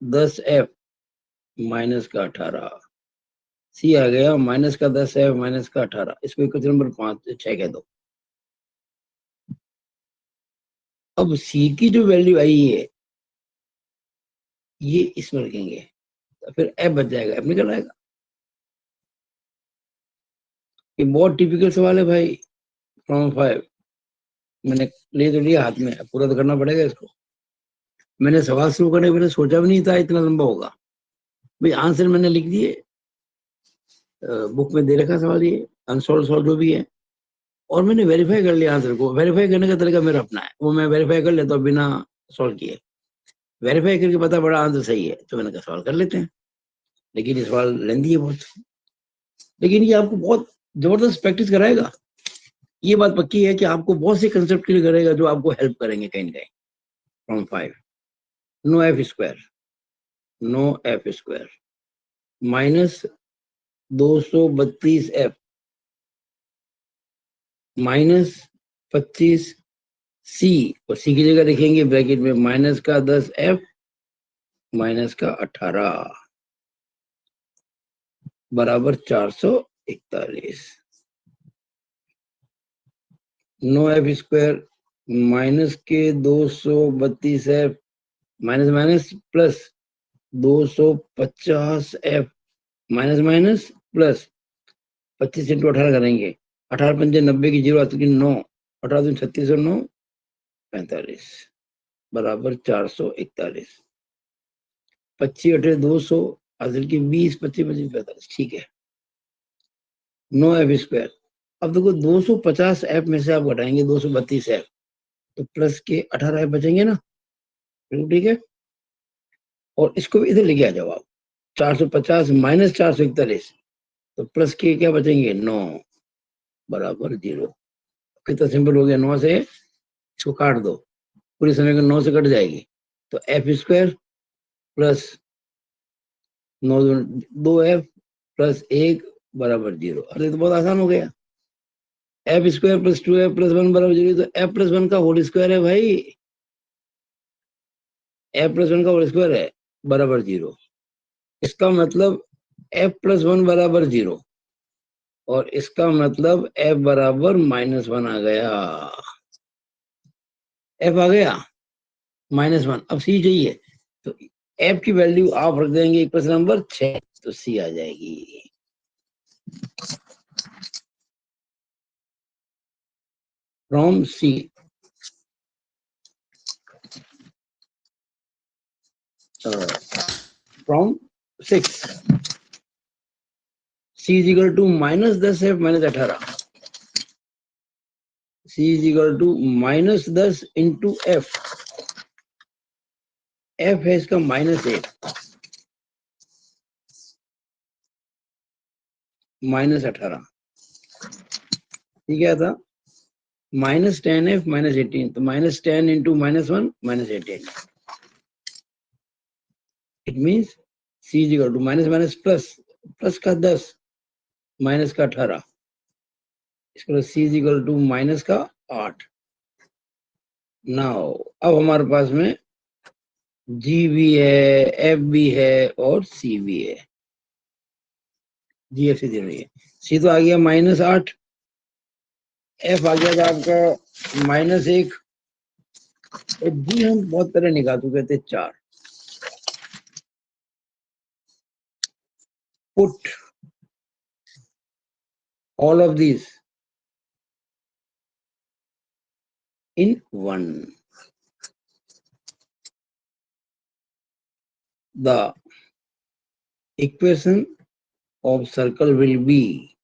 10F माइनस का 18। C आ गया माइनस का 10F माइनस का 18। इसको इक्वेशन नंबर 6 कह दो। अब C की जो वैल्यू आई है ये इसमें रखेंगे, तो फिर F बच जाएगा, F निकल आएगा। ये बहुत टिपिकल सवाल है भाई, फ्रॉम 5। मैंने ले तो लिया हाथ में, पूरा तो करना पड़ेगा इसको। मैंने सवाल शुरू करने के पहले सोचा भी नहीं था इतना लंबा होगा भाई। आंसर मैंने लिख दिए, बुक में दे रखा सवाल ये अनसॉल्व सॉल्व जो भी है, और मैंने वेरीफाई कर लिया आंसर को। वेरीफाई करने का तरीका मेरा अपना है, वो मैं वेरीफाई कर लेता हूँ बिना सॉल्व किए। वेरीफाई करके पता पड़ा आंसर सही है तो मैंने कहा सवाल कर लेते हैं। लेकिन ये सवाल लेंदी है बहुत, लेकिन ये आपको बहुत जबरदस्त प्रैक्टिस कराएगा। ये बात पक्की है कि आपको बहुत से कंसेप्ट क्लियर करेगा जो आपको हेल्प करेंगे कहीं ना कहीं। From 5 no f square, no f square minus 232F minus 25C, और C की जगह लिखेंगे ब्रैकेट में माइनस का 10F माइनस का 18 बराबर 441। नो एफ स्क्वायर माइनस के 232F minus minus plus 250F minus minus plus 25 into 18 करेंगे, 18 पंजे 90 की 0 आती 9, 18 दूनी 36 और 9 45 बराबर 441। 25 अठे 200, हासिल की 20, 25 25 45। ठीक है, नो एफ स्क्वायर। अब देखो 250F में से आप घटाएंगे 232F, तो प्लस के 18F बचेंगे ना, बिल्कुल ठीक है। और इसको भी इधर लेके आ जाओ आप, 450 माइनस 441, तो प्लस के क्या बचेंगे 9 बराबर 0। कितना सिंपल हो गया, 9 से इसको काट दो, पूरी समय का 9 से कट जाएगी, तो F square plus 9 2F plus 1 बराबर 0। अरे तो बहुत आसान हो गया। F square plus 2F plus 1 बराबर 0, तो F प्लस 1 का होल स्क्वायर है भाई। F प्लस 1 का होल स्क्वायर है बराबर 0। इसका मतलब F प्लस 1 बराबर 0, और इसका मतलब F बराबर -1 आ गया। F आ गया -1। अब C चाहिए, तो F की वैल्यू आप रख देंगे इक्वेशन नंबर 6, तो C आ जाएगी। From C from 6 C is equal to minus 10F minus 18। C is equal to minus 10 into F। F है इसका -8 माइनस 18। ठीक है था -10F -18, तो -10 into -1 -18। It means C is equal to minus minus plus, plus का 10 minus का 18, इसको C is equal to minus का 8। नाउ अब हमारे पास में G भी है, F भी है और C भी है। G F C जरूरी है। C तो आ गया -8, F आ गया था आपका -1, और G हम बहुत पहले निकाल चुके थे 4। Put all of these in 1. The equation of circle will be,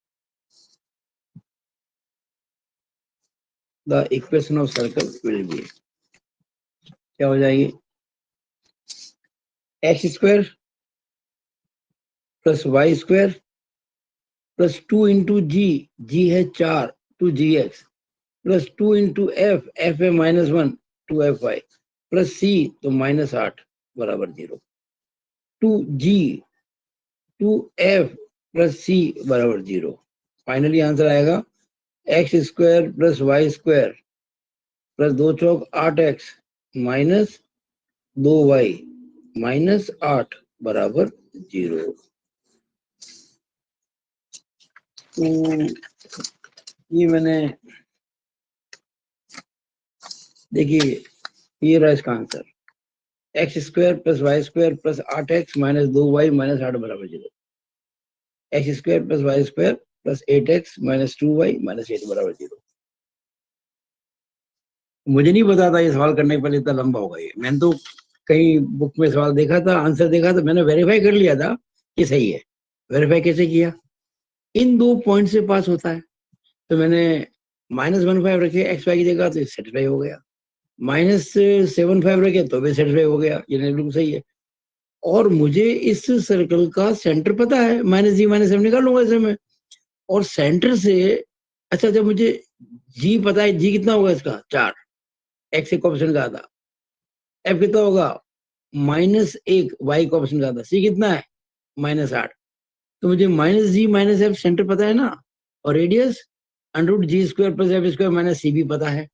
the equation of circle will be, क्या हो जाएगी, x square plus y square plus 2 into g है 4 two g x plus 2 into f है -1 two f y plus c तो -8 बराबर 0 two g two f plus c बराबर 0। Finally answer आएगा x square plus y square plus 2 चौक 8x minus 2y minus 8 बराबर 0। तो ये मैंने, देखिए ये रहा इसका answer, x square plus y square plus 8x minus 2y minus 8 बराबर 0। X square plus y square plus 8x minus 2y minus 8 बराबर 0। मुझे नहीं पता था ये सवाल करने के पहले इतना लंबा होगा। ये मैंने तो कहीं बुक में सवाल देखा था, आंसर देखा था, मैंने वेरीफाई कर लिया था कि सही है। वेरीफाई कैसे किया, इन 2 पॉइंट से पास होता है, तो मैंने -15 रखे एक्स वाई की जगह, तो सेटिस्फाई हो गया। -75 रखे तो भी सेटिस्फाई हो गया, ये बिल्कुल सही है। और मुझे इस सर्कल का सेंटर पता है, -g-7 निकाल लूंगा इसे मैं। और सेंटर से, अच्छा जब मुझे जी पता है, जी कितना होगा इसका 4, एक्स एक ऑप्शन का था, एफ कितना होगा -1 वाई का ऑप्शन का था, सी कितना है -8, तो मुझे -g-f सेंटर पता है ना, और radius √g² plus f square minus c भी पता है।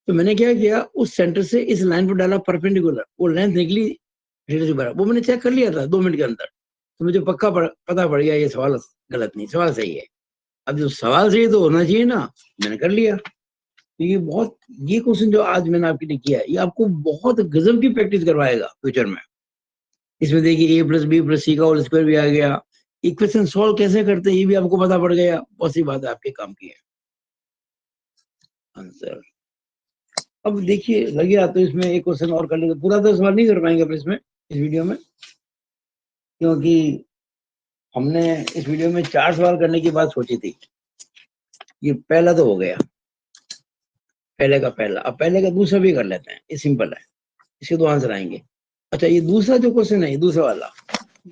तो मैंने क्या किया, उस सेंटर से इस लाइन पर डाला परपेंडिकुलर, वो लेंथ निकली रेडियस बराबर, वो मैंने चेक कर लिया था 2 मिनट के अंदर, तो मुझे पक्का पता पड़ गया ये सवाल गलत नहीं, सवाल सही है। अब जो सवाल सही तो होना चाहिए ना, मैंने कर लिया। तो ये बहुत, ये क्वेश्चन जो आज मैंने आपके लिए किया है, ये आपको बहुत गजब की प्रैक्टिस करवाएगा फ्यूचर में। इसमें देखिए a plus b plus c का होल स्क्वायर भी आ गया, इक्वेशन सॉल्व कैसे करते हैं ये भी आपको पता पड़ गया, बहुत सी बात है आपके काम की है। आंसर अब देखिए लग गया, तो इसमें एक क्वेश्चन और कर लेते, पूरा तो सवाल नहीं कर पाएंगे अपने इसमें, इस वीडियो में, क्योंकि हमने इस वीडियो में 4 सवाल करने की बात सोची थी। ये पहला तो हो गया, पहले का पहला, अब पहले का दूसरा भी कर लेते हैं, ये सिंपल है, इसके 2 आंसर आएंगे। अच्छा ये दूसरा जो क्वेश्चन है, ये दूसरा वाला,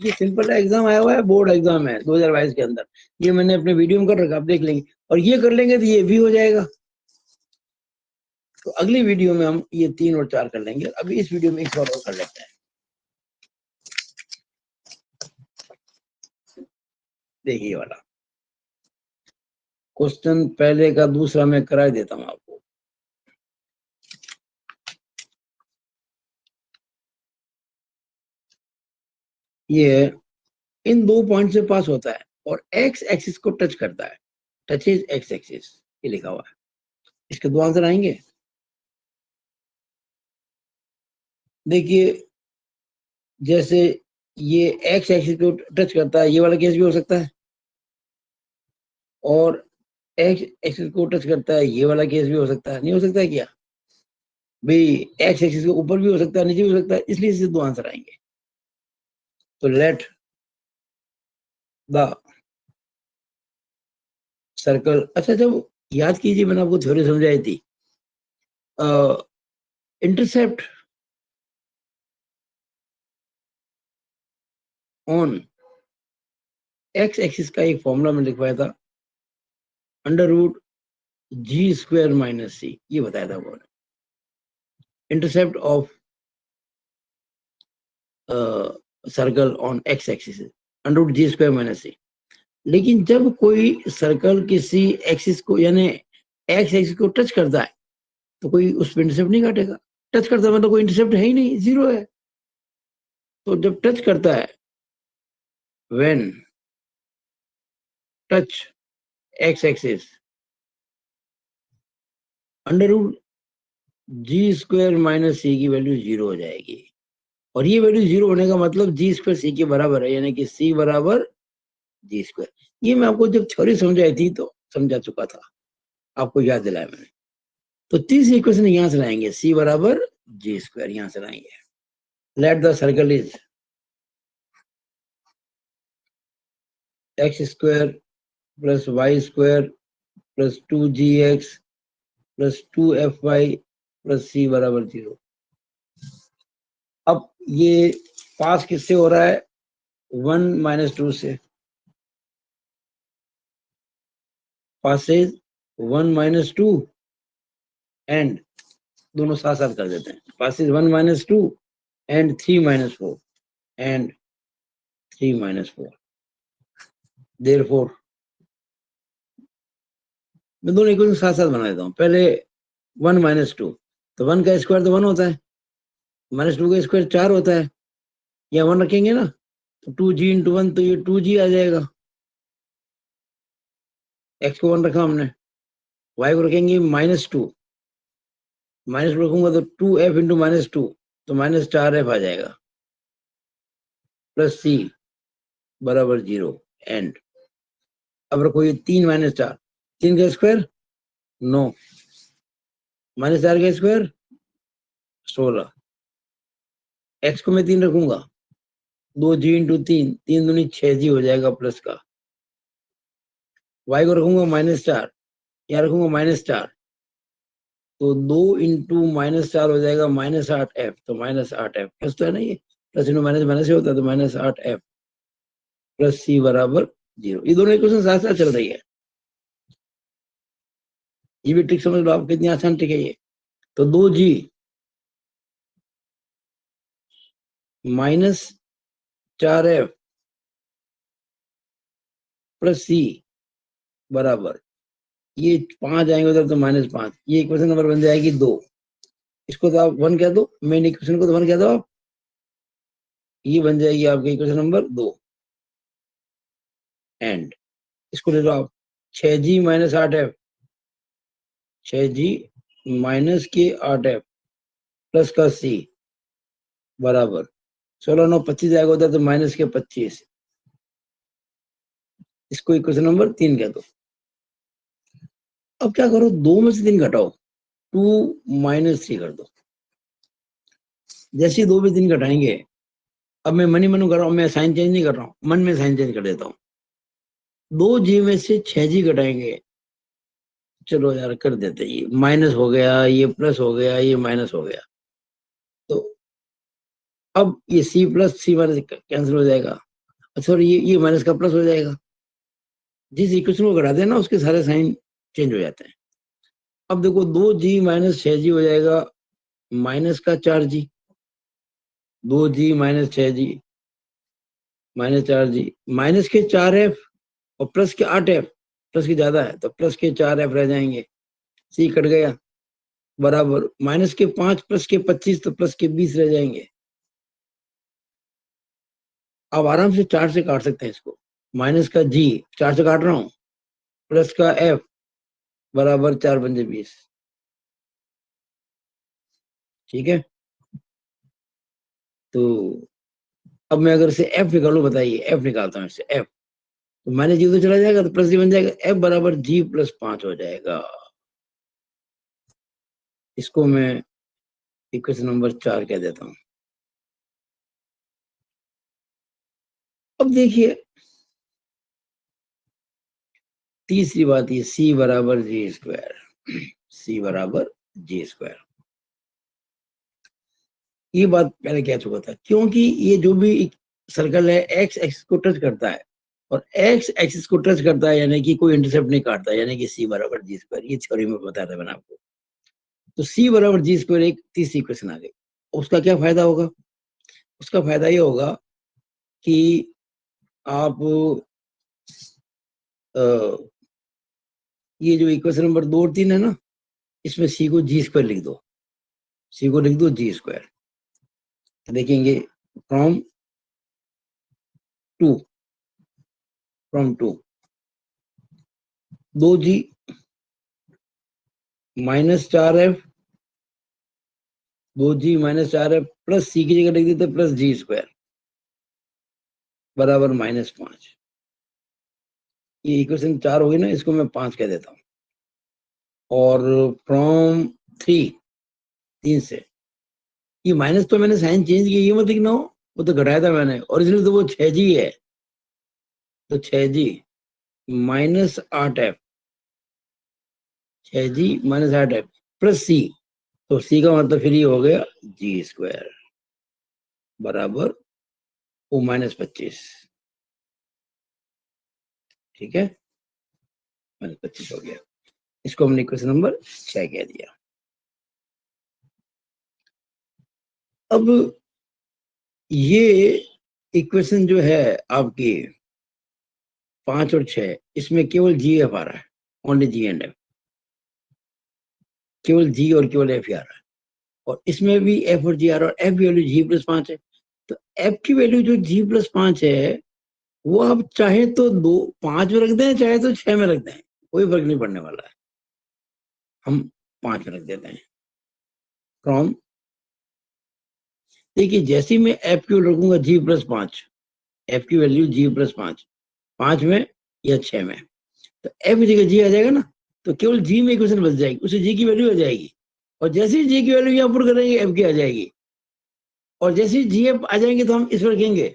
ये सिंपल एग्जाम आया हुआ है, बोर्ड एग्जाम है 2022 के अंदर, ये मैंने अपने वीडियो में कर रखा, आप देख लेंगे, और ये कर लेंगे तो ये भी हो जाएगा। तो अगली वीडियो में हम ये 3 और 4 कर लेंगे, अभी इस वीडियो में एक और कर लेते हैं। देखिए वाला क्वेश्चन, पहले का दूसरा मैं करा देता हूं आपको। ये इन 2 पॉइंट से पास होता है और एक्स एक्सिस को टच करता है, टचेज एक्स एक्सिस, ये लिखा हुआ है। इसके 2 आंसर आएंगे। देखिए जैसे ये एक्स एक्सिस को टच करता है, ये वाला केस भी हो सकता है, और एक्स एक्सिस को टच करता है, ये वाला केस भी हो सकता है, नहीं हो सकता है क्या भाई, एक्स एक्सिस के ऊपर भी हो सकता है, नीचे भी हो सकता है, इसलिए इससे 2 आंसर आएंगे। तो लेट द सर्कल, अच्छा जब याद कीजिए मैंने आपको थ्योरी समझाई थी, इंटरसेप्ट ऑन एक्स एक्सिस का एक फॉर्मूला में लिखवाया था, √g² माइनस सी, ये बताया था वो, intercept of circle on x axis √g² minus c. लेकिन जब कोई सर्कल किसी एक्सिस को, यानी एक्स एक्सिस को टच करता है, तो कोई उस पर इंटरसेप्ट नहीं काटेगा, टच करता है मतलब कोई इंटरसेप्ट है ही नहीं, 0 है। तो जब टच करता है, when touch x axis √g² minus c की वैल्यू 0 हो जाएगी, और ये वैल्यू 0 होने का मतलब g² सी के बराबर है, यानी कि c बराबर g²। ये मैं आपको जब थ्योरी समझाई थी तो समझा चुका था, आपको याद दिलाया मैंने। तो तीसरी इक्वेशन यहां से लाएंगे, सी बराबर जी स्क्वायर, यहां से लाएंगे। Let the circle is x square plus y square plus 2gx plus 2fy plus c बराबर 0। अब ये पास किससे हो रहा है? 1 - 2 से। पासेज 1 - 2 एंड दोनों साथ साथ कर देते हैं। Passage 1 - 2 and 3 - 4 and 3 - 4। देयरफॉर मैं दोनों इक्वेशन साथ साथ बना देता हूँ। पहले 1 - 2, तो 1 का स्क्वायर तो 1 होता है, -2 का स्क्वायर 4 होता है, या 1 रखेंगे ना, तो 2g × 1, तो ये 2g आ जाएगा। x को 1 रखा हमने, y को रखेंगे -2, माइनस रखूंगा तो 2f × -2, तो -4f आ जाएगा प्लस c बराबर 0 एंड। अब रखो ये 3 - 4, 3 का स्क्वायर 9, -4 का स्क्वायर 16। x को मैं 3 रखूंगा, 2g × 3, 3 दूनी 6g हो जाएगा प्लस का। y को रखूंगा -4, यहाँ रखूंगा -4, तो 2 × -4 हो जाएगा -8f, तो -8f प्लस तो है ना, ये प्लस इनटू माइनस माइनस से होता है, तो -8f प्लस सी बराबर 0। ये दोनों इक्वेशन साथ साथ चल रही है। ये भी ट्रिक समझ लो आप, कितनी आसान ट्रिक है ये। तो 2g -4f प्लस सी बराबर, ये 5 आएंगे उधर तो -5, ये इक्वेशन नंबर बन जाएगी 2। इसको तो आप 1 कह दो, मेन इक्वेशन को तो 1 कह दो आप, ये बन जाएगी आपकी इक्वेशन नंबर 2 एंड इसको ले लो आप 6g - 8f, 6g के 8f प्लस का c बराबर 16 9 25 आएगा उधर तो -25। इसको इक्वेशन नंबर 3 कह दो। अब क्या करो, 2 में से 3 घटाओ, 2 - 3 कर दो। जैसे ही 2 में 3 घटाएंगे, अब मैं मनी मनू कर रहा हूँ, मैं साइन चेंज नहीं कर रहा हूँ, मन में साइन चेंज कर देता हूँ। 2g में से 6g घटाएंगे, चलो यार कर देते, ये माइनस हो गया, ये प्लस हो गया, ये माइनस हो गया, तो अब ये c plus c minus cancel हो जाएगा, सॉरी ये माइनस का प्लस हो जाएगा। जिस इक्वेशन को घटाते हैं ना, उसके सारे साइन चेंज हो जाते हैं। अब देखो 2g - 6g हो जाएगा माइनस का 4g, 2g - 6g -4g, minus के 4f और प्लस के 8f, प्लस के ज्यादा है तो प्लस के 4f रह जाएंगे, सी कट गया बराबर माइनस के 5 प्लस के 25, तो प्लस के 20 रह जाएंगे। अब आराम से 4 से काट सकते हैं इसको, माइनस का g 4 से काट रहा हूं, प्लस का f बराबर 4 × 20। ठीक है, तो अब मैं अगर इसे f निकालू, बताइए f निकालता हूँ इससे f, तो माइनस जी तो चला जाएगा, तो प्लस जी बन जाएगा, f बराबर g + 5 हो जाएगा। इसको मैं इक्वेशन नंबर 4 कह देता हूं। अब देखिए तीसरी बात, ये c बराबर g², c बराबर g², ये बात पहले कह चुका था, क्योंकि ये जो भी सर्कल है x एक्सिस को टच करता है, और x एक्सिस को टच करता है यानी कि कोई इंटरसेप्ट नहीं काटता, यानी कि c बराबर g², ये थ्योरी में बताया था मैंने आपको। तो c बराबर g², एक तीसरी इक्वेशन आ गई। उसका क्या फायदा होगा? उसका फायदा ये होगा कि आप ये जो इक्वेशन नंबर 2 और 3 है ना, इसमें c को g² लिख दो, c को लिख दो g²। देखेंगे from 2, 2g -4f, 2g -4f plus c की जगह लिख देते प्लस g² बराबर -5। ये इक्वेशन 4 हो गई ना, इसको मैं 5 कह देता हूँ। और फ्रॉम 3 से, ये माइनस तो मैंने साइन चेंज किया, ये मत लिखना हो, वो तो घटाया था मैंने, ओरिजिनल तो वो 6G है, तो 6G minus 8F, 6G minus 8F plus C, तो C का मतलब फिर ये हो गया G² बराबर O माइनस 25, ठीक है, माइनस 25 हो गया। इसको हमने क्वेश्चन नंबर 6 कह दिया। अब ये इक्वेशन जो है आपकी 5 और 6, इसमें केवल GF आ रहा है, ओनली G एंड F, केवल G और केवल F ही आ रहा है, और इसमें भी F और G आ रहा है, और F की वैल्यू G+5 है, तो F की वैल्यू जो G+5 है वो आप चाहे तो 5 में रख दें, चाहे तो 6 में रख दें, कोई फर्क नहीं पड़ने वाला है, हम 5 में रख देते हैं। फ्रॉम, देखिए जैसे ही मैं F की वैल्यू रखूंगा G+5, F की वैल्यू G+5, 5 में या 6 में, तो F की जगह G आ जाएगा ना, तो केवल G में इक्वेशन बच जाएगी, उसे G की वैल्यू आ जाएगी, और जैसे ही G की वैल्यू यहाँ पुट करेंगे F की आ जाएगी, और जैसे ही GF आ जाएंगे तो हम इस पर रखेंगे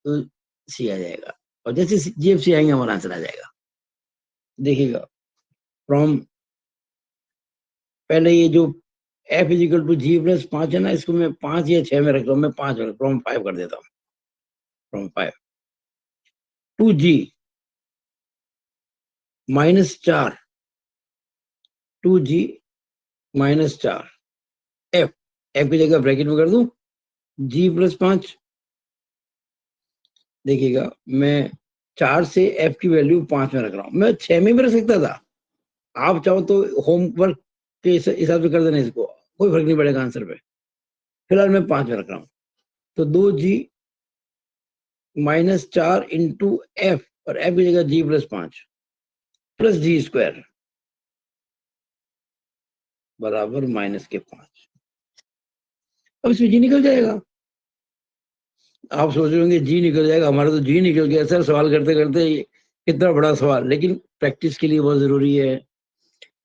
तो C आ जाएगा, और जैसे GF C आएंगे हमारा आंसर आ जाएगा। देखिएगा, फ्रॉम, पहले ये जो F इजिकल टू G+5 है ना, इसको मैं 5 या 6 में रख रहा हूँ, मैं 5 में, फ्रॉम 5 कर देता हूँ, from 5 to G -4, 2G -4 F, F की जगह ब्रैकेट में कर दूं G+5, देखिएगा मैं 4 से F की वैल्यू 5 में रख रहा हूँ, मैं 6 में भी रख सकता था, आप चाहो तो होमवर्क के हिसाब से कर देना, इसको कोई फर्क नहीं पड़ेगा आंसर पे, फिलहाल मैं 5 में रख रहा हूँ, तो 2G -4 इंटू F, और F की जगह G+5 प्लस G² बराबर -5। अब इसमें G निकल जाएगा, आप सोच रहे होंगे G निकल जाएगा, हमारा तो G निकल गया सर, सवाल करते करते कितना बड़ा सवाल, लेकिन प्रैक्टिस के लिए बहुत जरूरी है।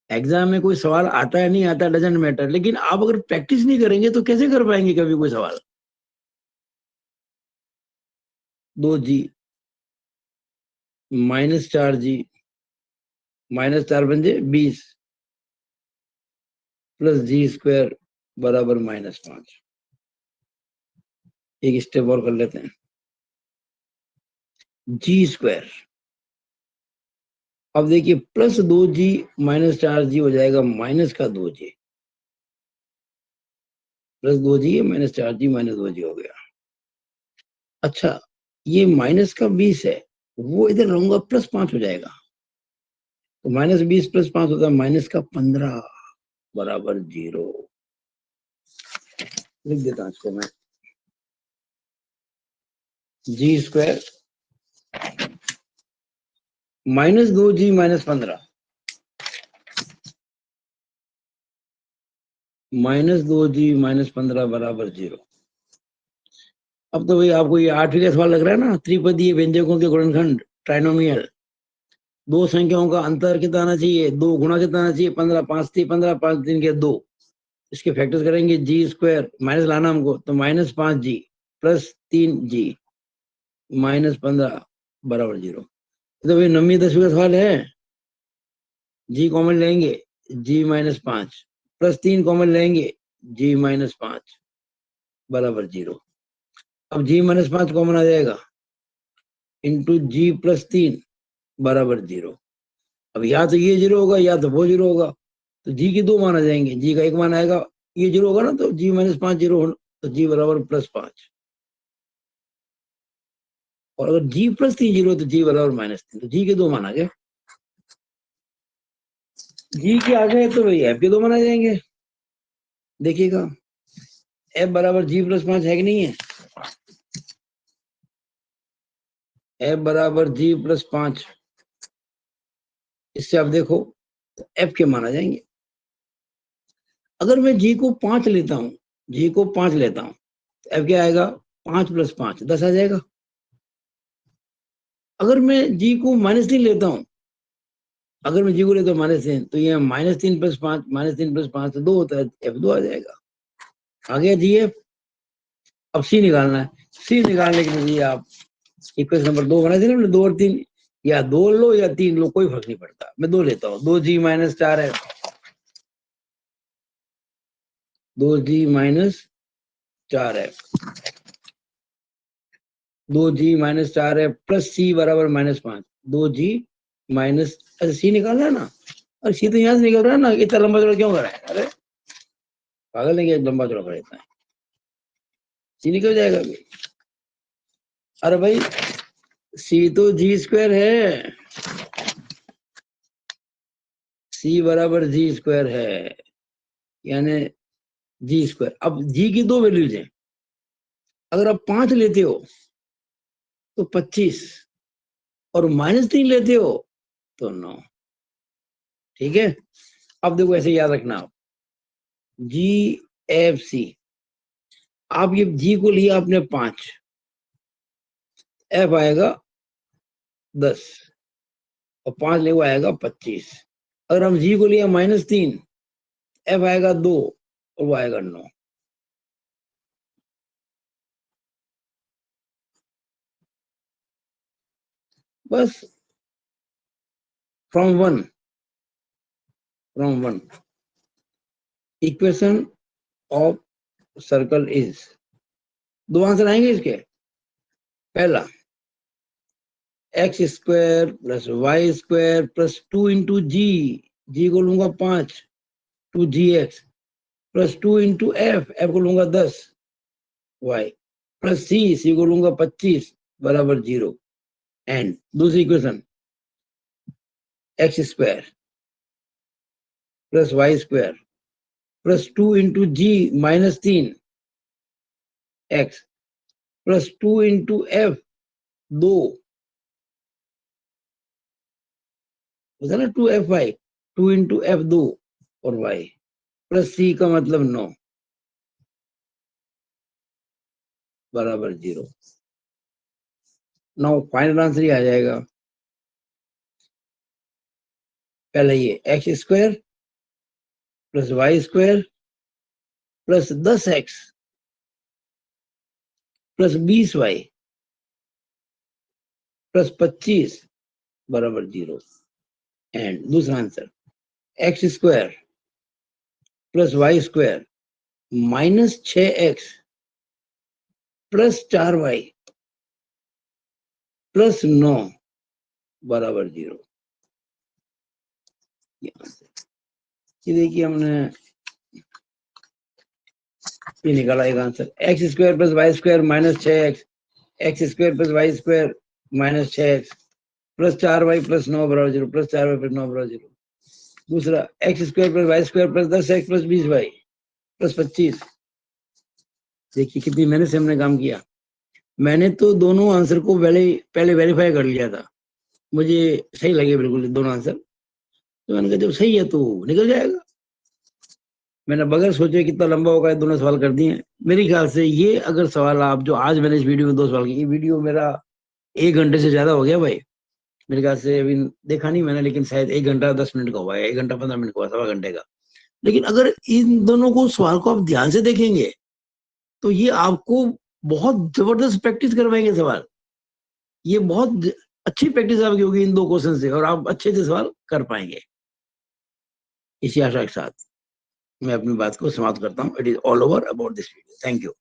एग्जाम में कोई सवाल आता है नहीं आता डजेंट मैटर, लेकिन आप अगर प्रैक्टिस नहीं करेंगे तो कैसे कर पाएंगे कभी कोई सवाल। 2G -4G -4 बन जाए 20 प्लस G² बराबर -5। एक स्टेप और कर लेते हैं, G², अब देखिए प्लस 2G -4G हो जाएगा माइनस का 2G, plus 2G -4G -2G हो गया। अच्छा, ये माइनस का 20 है, वो इधर रहूंगा +5 हो जाएगा, तो -20 + 5 होता है -15 बराबर 0, लिख देता हूँ इसको मैं, G² -2G -15 -2G -15 बराबर 0। अब तो भाई आपको ये 8वीं का सवाल लग रहा है ना, त्रिपदीय व्यंजकों के गुणनखंड, ट्राइनोमियल, दो संख्याओं का अंतर कितना आना चाहिए, 2 गुणा कितना आना चाहिए, 15, 5 3 15, 5 3 के 2, इसके फैक्टर्स करेंगे, G² माइनस लाना हमको, तो -5G प्लस 3G -15 बराबर 0। तो भाई 9वीं 10वीं का सवाल है, G कॉमन लेंगे, G -5 प्लस 3 कॉमन लेंगे, G -5 बराबर 0। अब G -5 कॉमन आ जाएगा, इंटू G + 3 बराबर 0। अब या तो ये 0 होगा या तो वो 0 होगा, तो G के 2 मान आ जाएंगे, G का 1 मान आएगा, ये 0 होगा ना, तो G -5 0 होना, तो G बराबर +5, और अगर G + 3 0 तो G बराबर -3, तो G के 2 मान आ गए, G के आ गए तो भाई F के 2 मान आ जाएंगे। देखिएगा F बराबर G + 5 है कि नहीं है, F बराबर G + 5, इससे आप देखो तो F के मान आ जाएंगे। अगर मैं G को 5 लेता हूं, G को 5 लेता हूं, तो F क्या आएगा, 5 + 5 10 आ जाएगा। अगर मैं G को -3 लेता हूं, अगर मैं जी को लेता हूँ -3 तो ये -3 + 5 -3 + 5 तो 2 होता है, F2 आ जाएगा। आ गया जी F। अब C निकालना है। C निकालने के लिए आप इक्वेशन नंबर 2 बना देना, 2 और 3, या 2 लो या 3 लो, कोई फर्क नहीं पड़ता। मैं 2 लेता हूँ। 2G - 4F, 2G - 4F, 2G - 4F plus C बराबर -5, 2G माइनस, अच्छा C निकालना है ना, और C तो यहाँ से निकल रहा है ना, इतना लंबा चौड़ा क्यों कर रहा है? अरे पागल नहीं, लंबा चौड़ा कर इतना C निकल जाएगा अभी। अरे भाई C तो G² है, C बराबर G² है, यानी G²। अब G की 2 वैल्यूज हैं, अगर आप 5 लेते हो तो 25, और -3 लेते हो तो 9। ठीक है, अब देखो ऐसे याद रखना आप, GFC, आप ये G को लिया आपने 5, F आएगा 10, और 5 ले वो आएगा 25। अगर हम G को लिया -3, F आएगा 2 और वो आएगा 9। बस from one equation of circle is, 2 answer आएंगे इसके। पहला x² + y² + 2 × G को लूंगा 5, 2gx + 2 × F को लूंगा 10 y + C को लूंगा 25 बराबर 0। एंड दूसरी equation x² + y² + 2 × G -3 x + 2 × F 2 होता ना, 2FY, 2 × F 2 और y + C का मतलब 9 बराबर 0। नाउ फाइनल आंसर ही आ जाएगा। पहले ये x² + y² + 10x + 20y + 25 बराबर 0। एंड दूसरा answer x² + y² - 6x + 4y + 9 बराबर 0। ये देखिए हमने ये निकाला एक answer, x² + y² - 6x, x² + y² - 6x + 4y + 9 बराबर 0, + 4y + 9 बराबर 0। दूसरा x² + y² + 10x + 20y + 25। देखिए कितनी मेहनत से हमने काम किया। मैंने तो दोनों आंसर को पहले वेरीफाई कर लिया था, मुझे सही लगे बिल्कुल दोनों आंसर, तो मैंने कहा जब सही है तो निकल जाएगा। मैंने बगैर सोचे कितना लंबा होगा दोनों सवाल कर दिए। मेरे ख्याल से ये अगर सवाल आप जो आज मैंने इस वीडियो में 2 सवाल किए, ये वीडियो मेरा 1 घंटे से ज्यादा हो गया भाई। मेरे ख्याल से अभी देखा नहीं मैंने, लेकिन शायद 1 घंटा 10 मिनट का हुआ है, 1 घंटा 15 मिनट का हुआ, सवा घंटे का। लेकिन अगर इन दोनों को सवाल को आप ध्यान से देखेंगे तो ये आपको बहुत जबरदस्त प्रैक्टिस करवाएंगे सवाल। ये बहुत अच्छी प्रैक्टिस आपकी होगी इन 2 क्वेश्चन से, और आप अच्छे से सवाल कर पाएंगे। इसी आशा के साथ मैं अपनी बात को समाप्त करता हूँ। It is all over about this video. Thank you.